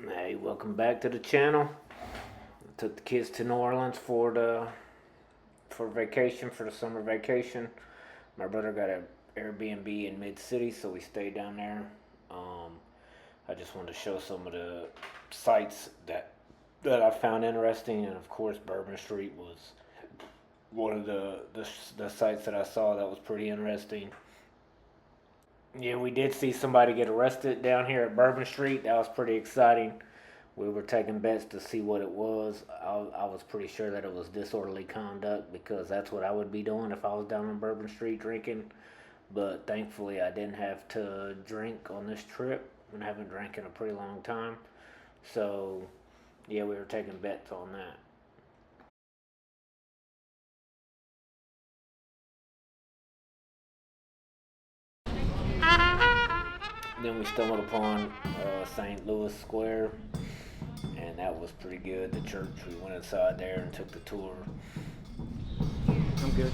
Hey, welcome back to the channel. I took the kids to New Orleans for vacation, for the summer vacation. My brother got an Airbnb in Mid City, so we stayed down there. Um, I just wanted to show some of the sites that I found interesting, and of course, Bourbon Street was one of the sites that I saw that was pretty interesting. Yeah, we did see somebody get arrested down here at Bourbon Street. That was pretty exciting. We were taking bets to see what it was. I was pretty sure that it was disorderly conduct because that's what I would be doing if I was down on Bourbon Street drinking. But thankfully, I didn't have to drink on this trip and haven't drank in a pretty long time. So, yeah, we were taking bets on that. Then we stumbled upon St. Louis Square, and that was pretty good. The church, we went inside there and took the tour. I'm good.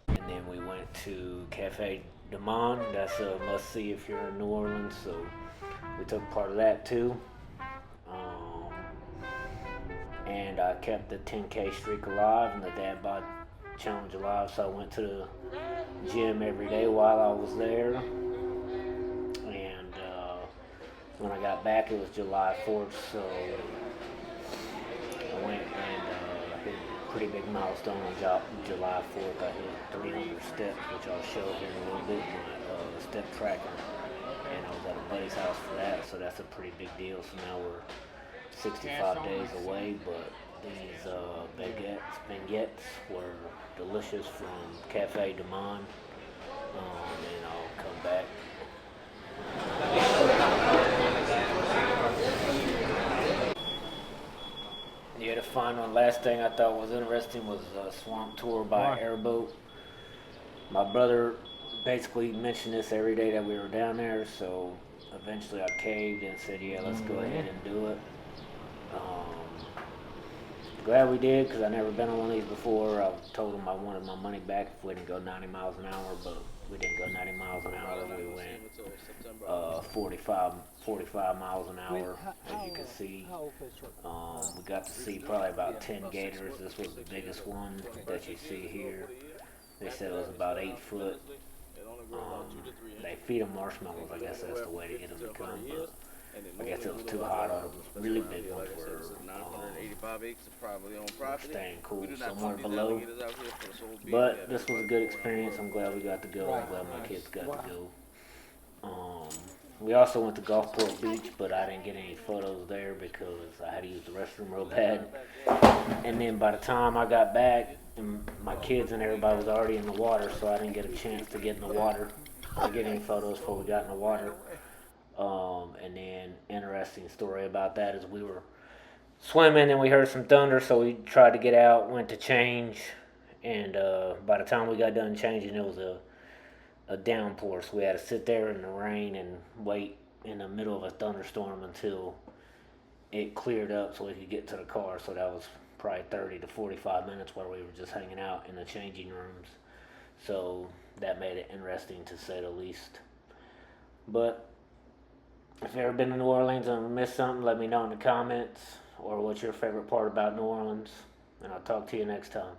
And then we went to Café du Monde. That's a must see if you're in New Orleans. So we took part of that too. Um, and I kept the 10K streak alive and the Dad Bod Challenge alive. So I went to the gym every day while I was there. And when I got back, it was July 4th. So I went and hit a pretty big milestone on July 4th. I hit 300 steps, which I'll show here in a little bit, my step tracker. And I was at a buddy's house for that, so that's a pretty big deal. So now we're 65 days away, but these beignets were delicious from Café du Monde. And I'll come back. Yeah, the final last thing I thought was interesting was a swamp tour by airboat. My brother basically mentioned this every day that we were down there, so eventually I caved and said, yeah, let's go ahead and do it. Glad we did, because I've never been on one of these before. I told him I wanted my money back if we didn't go 90 miles an hour, but we didn't go 90 miles an hour. We went 45 miles an hour, as you can see. We got to see probably about 10 gators. This was the biggest one that you see here. They said it was about 8 foot. They feed them marshmallows. I guess that's the way to get them to come, but I guess it was too hot on them. Really big ones were staying cool somewhere below. But this was a good experience. I'm glad we got to go. I'm glad my kids got to go. We also went to Gulfport Beach, but I didn't get any photos there because I had to use the restroom real bad. And then by the time I got back, my kids and everybody was already in the water, so I didn't get a chance to get in the water or get any photos before we got in the water. And then interesting story about that is we were swimming and we heard some thunder, so we tried to get out, went to change, and by the time we got done changing, it was a downpour, so we had to sit there in the rain and wait in the middle of a thunderstorm until it cleared up so we could get to the car. So that was probably 30 to 45 minutes where we were just hanging out in the changing rooms. So that made it interesting, to say the least. But if you've ever been to New Orleans and missed something, let me know in the comments, or what's your favorite part about New Orleans, and I'll talk to you next time.